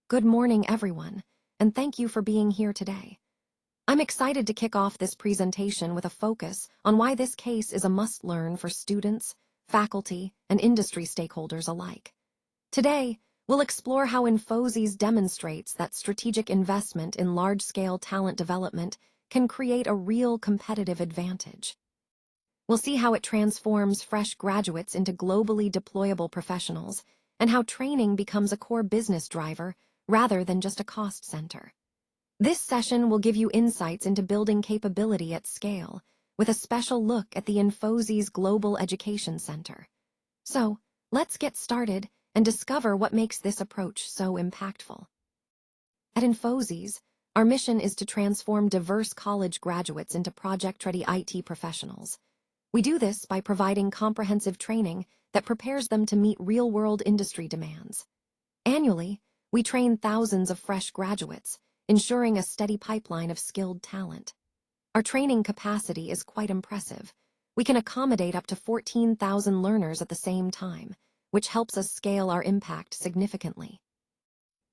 Good morning, everyone, and thank you for being here today. I'm excited to kick off this presentation with a focus on why this case is a must-learn for students, faculty, and industry stakeholders alike. Today, we'll explore how Infosys demonstrates that strategic investment in large-scale talent development can create a real competitive advantage. We'll see how it transforms fresh graduates into globally deployable professionals, and how training becomes a core business driver rather than just a cost center. This session will give you insights into building capability at scale, with a special look at the Infosys Global Education Center. So, let's get started and discover what makes this approach so impactful. At Infosys, our mission is to transform diverse college graduates into project-ready IT professionals. We do this by providing comprehensive training that prepares them to meet real-world industry demands. Annually, we train thousands of fresh graduates, ensuring a steady pipeline of skilled talent. Our training capacity is quite impressive. We can accommodate up to 14,000 learners at the same time, which helps us scale our impact significantly.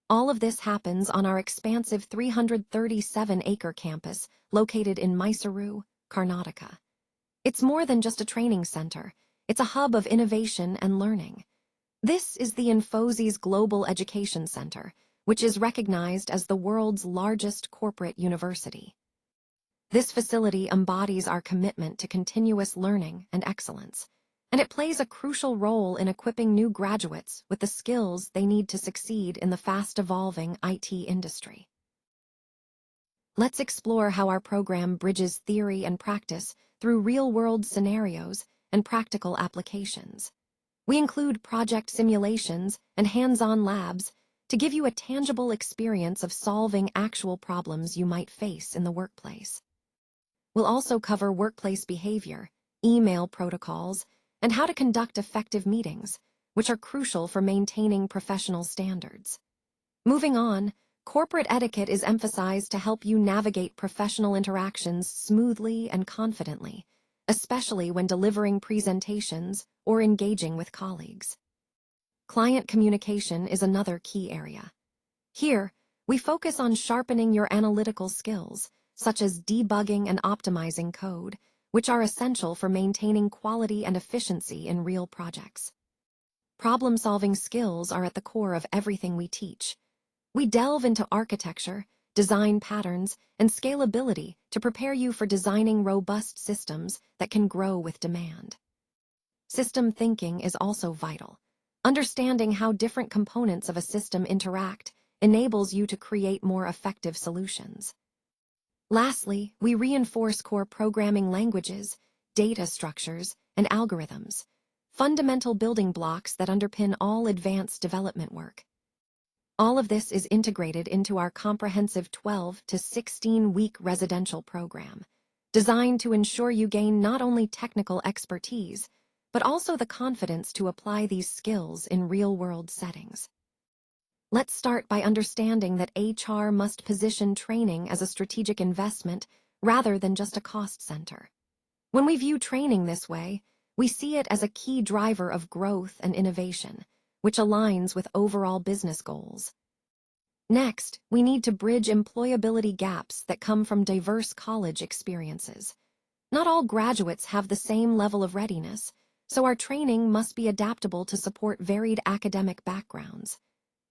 All of this happens on our expansive 337-acre campus located in Mysuru, Karnataka. It's more than just a training center. It's a hub of innovation and learning. This is the Infosys Global Education Center, which is recognized as the world's largest corporate university. This facility embodies our commitment to continuous learning and excellence, and it plays a crucial role in equipping new graduates with the skills they need to succeed in the fast-evolving IT industry. Let's explore how our program bridges theory and practice through real-world scenarios and practical applications. We include project simulations and hands-on labs to give you a tangible experience of solving actual problems you might face in the workplace. We'll also cover workplace behavior, email protocols, and how to conduct effective meetings, which are crucial for maintaining professional standards. Moving on, corporate etiquette is emphasized to help you navigate professional interactions smoothly and confidently, especially when delivering presentations or engaging with colleagues. Client communication is another key area. Here, we focus on sharpening your analytical skills, such as debugging and optimizing code, which are essential for maintaining quality and efficiency in real projects. Problem-solving skills are at the core of everything we teach. We delve into architecture, design patterns, and scalability to prepare you for designing robust systems that can grow with demand. System thinking is also vital. Understanding how different components of a system interact enables you to create more effective solutions. Lastly, we reinforce core programming languages, data structures, and algorithms, fundamental building blocks that underpin all advanced development work. All of this is integrated into our comprehensive 12 to 16-week residential program, designed to ensure you gain not only technical expertise, but also the confidence to apply these skills in real-world settings. Let's start by understanding that HR must position training as a strategic investment rather than just a cost center. When we view training this way, we see it as a key driver of growth and innovation, which aligns with overall business goals. Next, we need to bridge employability gaps that come from diverse college experiences. Not all graduates have the same level of readiness, so our training must be adaptable to support varied academic backgrounds.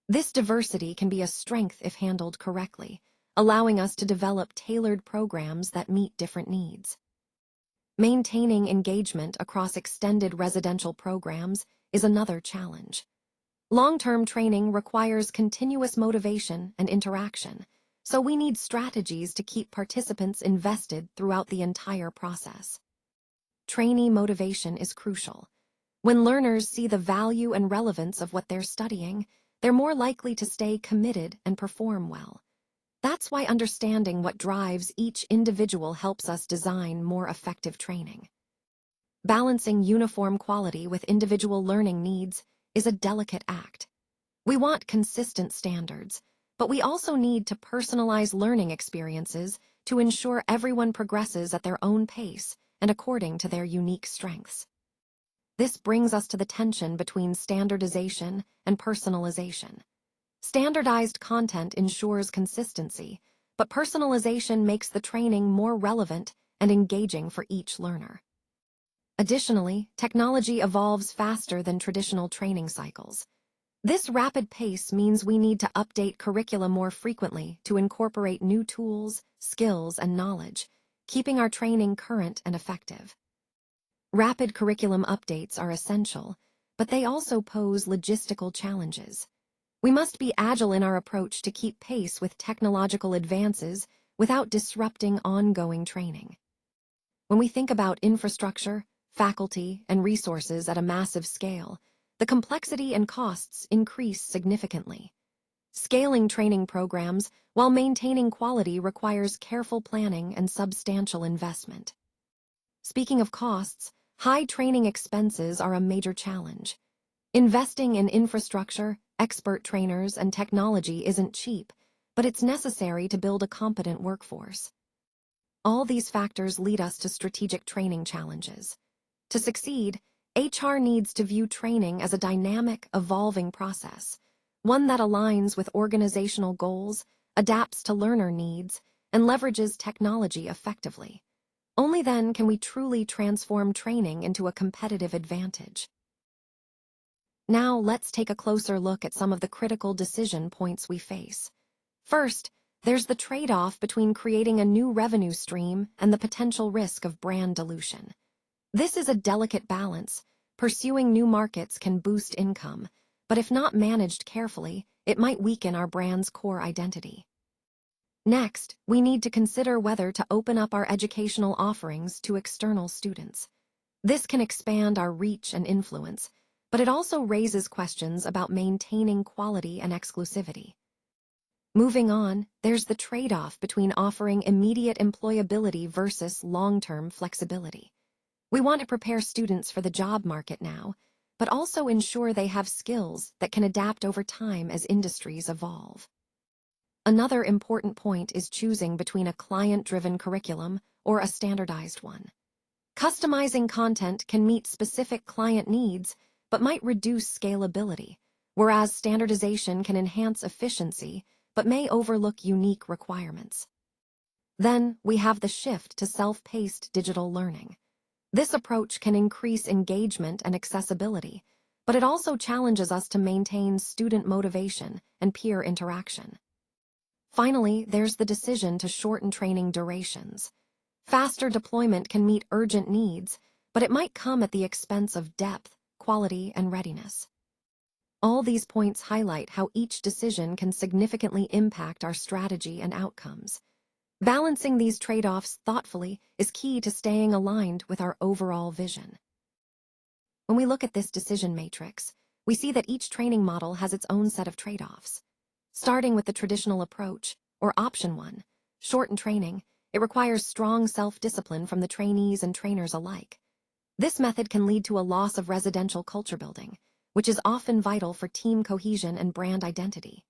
This diversity can be a strength if handled correctly, allowing us to develop tailored programs that meet different needs. Maintaining engagement across extended residential programs is another challenge. Long-term training requires continuous motivation and interaction, so we need strategies to keep participants invested throughout the entire process. Trainee motivation is crucial. When learners see the value and relevance of what they're studying, they're more likely to stay committed and perform well. That's why understanding what drives each individual helps us design more effective training. Balancing uniform quality with individual learning needs is a delicate act. We want consistent standards, but we also need to personalize learning experiences to ensure everyone progresses at their own pace and according to their unique strengths. This brings us to the tension between standardization and personalization. Standardized content ensures consistency, but personalization makes the training more relevant and engaging for each learner. Additionally, technology evolves faster than traditional training cycles. This rapid pace means we need to update curricula more frequently to incorporate new tools, skills, and knowledge, keeping our training current and effective. Rapid curriculum updates are essential, but they also pose logistical challenges. We must be agile in our approach to keep pace with technological advances without disrupting ongoing training. When we think about infrastructure, faculty, and resources at a massive scale, the complexity and costs increase significantly. Scaling training programs while maintaining quality requires careful planning and substantial investment. Speaking of costs, high training expenses are a major challenge. Investing in infrastructure, expert trainers, and technology isn't cheap, but it's necessary to build a competent workforce. All these factors lead us to strategic training challenges. To succeed, HR needs to view training as a dynamic, evolving process, one that aligns with organizational goals, adapts to learner needs, and leverages technology effectively. Only then can we truly transform training into a competitive advantage. Now let's take a closer look at some of the critical decision points we face. First, there's the trade-off between creating a new revenue stream and the potential risk of brand dilution. This is a delicate balance. Pursuing new markets can boost income, but if not managed carefully, it might weaken our brand's core identity. Next, we need to consider whether to open up our educational offerings to external students. This can expand our reach and influence, but it also raises questions about maintaining quality and exclusivity. Moving on, there's the trade-off between offering immediate employability versus long-term flexibility. We want to prepare students for the job market now, but also ensure they have skills that can adapt over time as industries evolve. Another important point is choosing between a client-driven curriculum or a standardized one. Customizing content can meet specific client needs, but might reduce scalability, whereas standardization can enhance efficiency, but may overlook unique requirements. Then, we have the shift to self-paced digital learning. This approach can increase engagement and accessibility, but it also challenges us to maintain student motivation and peer interaction. Finally, there's the decision to shorten training durations. Faster deployment can meet urgent needs, but it might come at the expense of depth, quality, and readiness. All these points highlight how each decision can significantly impact our strategy and outcomes. Balancing these trade-offs thoughtfully is key to staying aligned with our overall vision. When we look at this decision matrix, we see that each training model has its own set of trade-offs. Starting with the traditional approach, or option 1, shortened training, it requires strong self-discipline from the trainees and trainers alike. This method can lead to a loss of residential culture building, which is often vital for team cohesion and brand identity.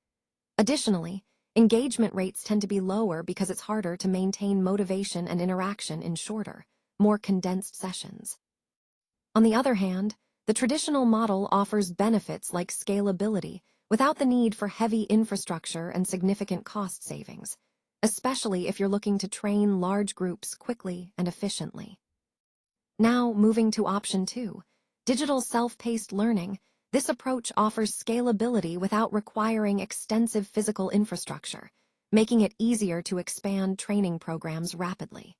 Additionally, engagement rates tend to be lower because it's harder to maintain motivation and interaction in shorter, more condensed sessions. On the other hand, the traditional model offers benefits like scalability without the need for heavy infrastructure and significant cost savings, especially if you're looking to train large groups quickly and efficiently. Now, moving to option 2, digital self-paced learning. This approach offers scalability without requiring extensive physical infrastructure, making it easier to expand training programs rapidly.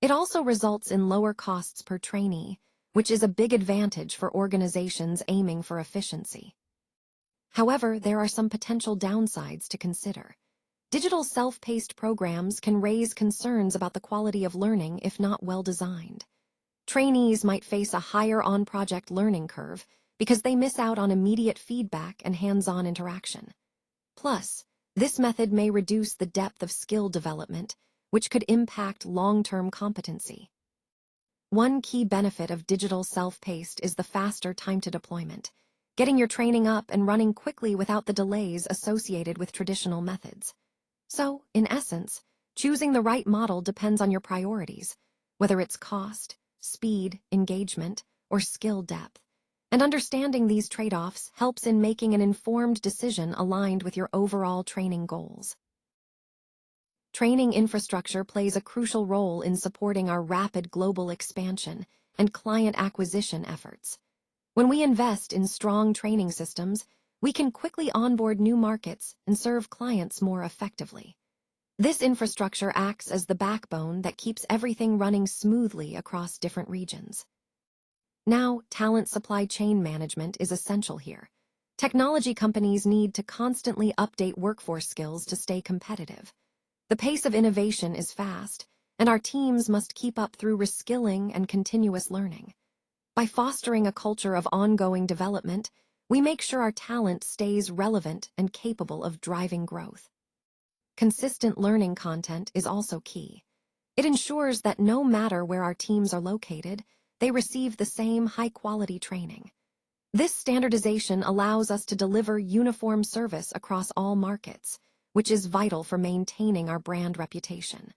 It also results in lower costs per trainee, which is a big advantage for organizations aiming for efficiency. However, there are some potential downsides to consider. Digital self-paced programs can raise concerns about the quality of learning if not well designed. Trainees might face a higher on-project learning curve because they miss out on immediate feedback and hands-on interaction. Plus, this method may reduce the depth of skill development, which could impact long-term competency. One key benefit of digital self-paced is the faster time to deployment, getting your training up and running quickly without the delays associated with traditional methods. So, in essence, choosing the right model depends on your priorities, whether it's cost, speed, engagement, or skill depth. And understanding these trade-offs helps in making an informed decision aligned with your overall training goals. Training infrastructure plays a crucial role in supporting our rapid global expansion and client acquisition efforts. When we invest in strong training systems, we can quickly onboard new markets and serve clients more effectively. This infrastructure acts as the backbone that keeps everything running smoothly across different regions. Now, talent supply chain management is essential here. Technology companies need to constantly update workforce skills to stay competitive. The pace of innovation is fast, and our teams must keep up through reskilling and continuous learning. By fostering a culture of ongoing development, we make sure our talent stays relevant and capable of driving growth. Consistent learning content is also key. It ensures that no matter where our teams are located, they receive the same high-quality training. This standardization allows us to deliver uniform service across all markets, which is vital for maintaining our brand reputation.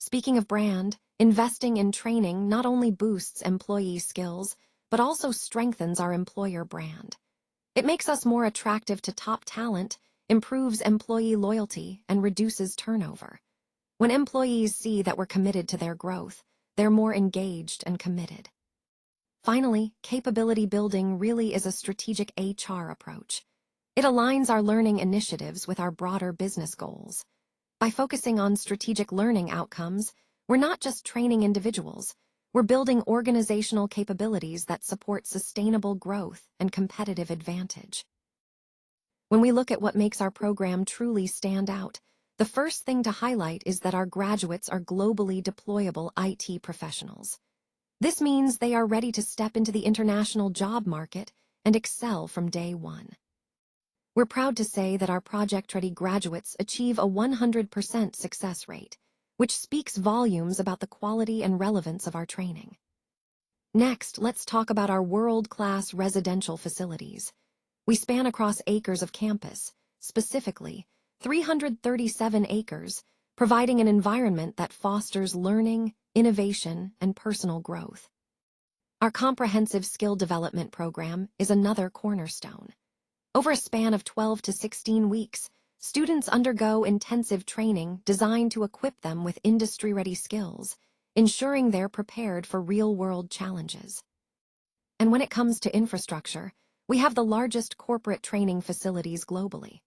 Speaking of brand, investing in training not only boosts employee skills, but also strengthens our employer brand. It makes us more attractive to top talent, improves employee loyalty, and reduces turnover. When employees see that we're committed to their growth, they're more engaged and committed. Finally, capability building really is a strategic HR approach. It aligns our learning initiatives with our broader business goals. By focusing on strategic learning outcomes, we're not just training individuals, we're building organizational capabilities that support sustainable growth and competitive advantage. When we look at what makes our program truly stand out, the first thing to highlight is that our graduates are globally deployable IT professionals. This means they are ready to step into the international job market and excel from day one. We're proud to say that our project-ready graduates achieve a 100% success rate, which speaks volumes about the quality and relevance of our training. Next, let's talk about our world-class residential facilities. We span across acres of campus, specifically 337 acres, providing an environment that fosters learning, innovation, and personal growth. Our comprehensive skill development program is another cornerstone. Over a span of 12 to 16 weeks, students undergo intensive training designed to equip them with industry-ready skills, ensuring they're prepared for real-world challenges. And when it comes to infrastructure, we have the largest corporate training facilities globally.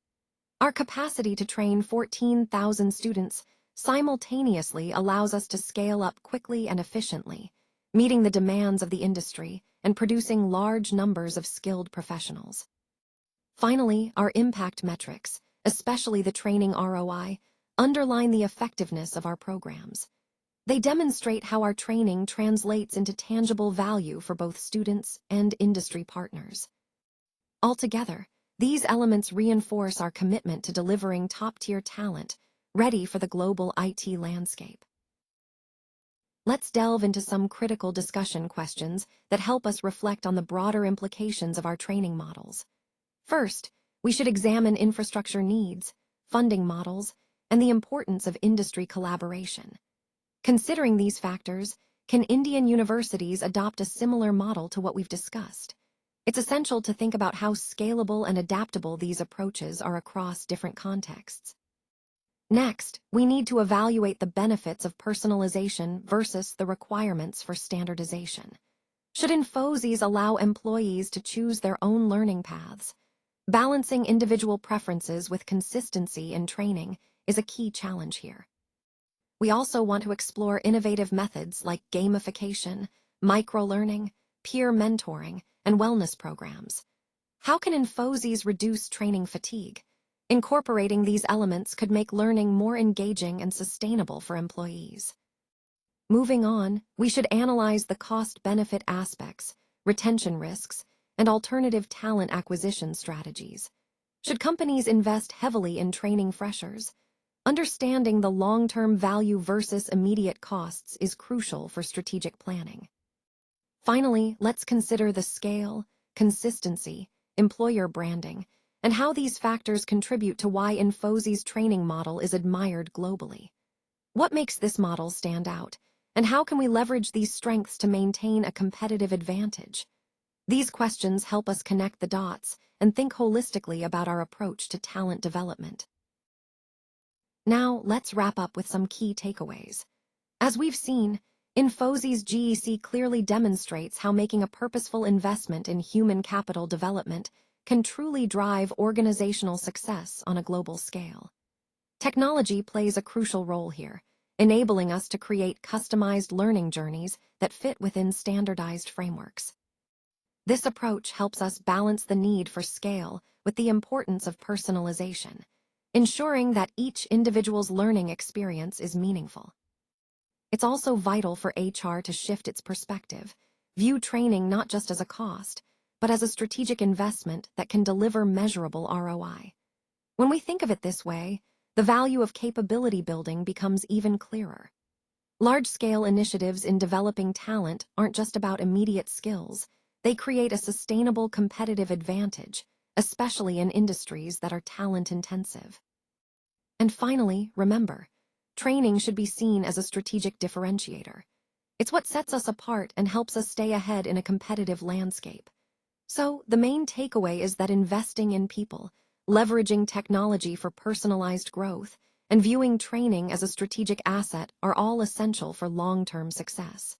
Our capacity to train 14,000 students simultaneously allows us to scale up quickly and efficiently, meeting the demands of the industry and producing large numbers of skilled professionals. Finally, our impact metrics, especially the training ROI, underline the effectiveness of our programs. They demonstrate how our training translates into tangible value for both students and industry partners. Altogether, these elements reinforce our commitment to delivering top-tier talent, ready for the global IT landscape. Let's delve into some critical discussion questions that help us reflect on the broader implications of our training models. First, we should examine infrastructure needs, funding models, and the importance of industry collaboration. Considering these factors, can Indian universities adopt a similar model to what we've discussed? It's essential to think about how scalable and adaptable these approaches are across different contexts. Next, we need to evaluate the benefits of personalization versus the requirements for standardization. Should Infosys allow employees to choose their own learning paths? Balancing individual preferences with consistency in training is a key challenge here. We also want to explore innovative methods like gamification, micro-learning, peer mentoring, and wellness programs. How can Infosys reduce training fatigue? Incorporating these elements could make learning more engaging and sustainable for employees. Moving on, we should analyze the cost-benefit aspects, retention risks, and alternative talent acquisition strategies. Should companies invest heavily in training freshers? Understanding the long-term value versus immediate costs is crucial for strategic planning. Finally, let's consider the scale, consistency, employer branding, and how these factors contribute to why Infosys' training model is admired globally. What makes this model stand out, and how can we leverage these strengths to maintain a competitive advantage? These questions help us connect the dots and think holistically about our approach to talent development. Now, let's wrap up with some key takeaways. As we've seen, Infosys GEC clearly demonstrates how making a purposeful investment in human capital development can truly drive organizational success on a global scale. Technology plays a crucial role here, enabling us to create customized learning journeys that fit within standardized frameworks. This approach helps us balance the need for scale with the importance of personalization, ensuring that each individual's learning experience is meaningful. It's also vital for HR to shift its perspective, view training not just as a cost, but as a strategic investment that can deliver measurable ROI. When we think of it this way, the value of capability building becomes even clearer. Large-scale initiatives in developing talent aren't just about immediate skills. They create a sustainable competitive advantage, especially in industries that are talent-intensive. And finally, remember, training should be seen as a strategic differentiator. It's what sets us apart and helps us stay ahead in a competitive landscape. So, the main takeaway is that investing in people, leveraging technology for personalized growth, and viewing training as a strategic asset are all essential for long-term success.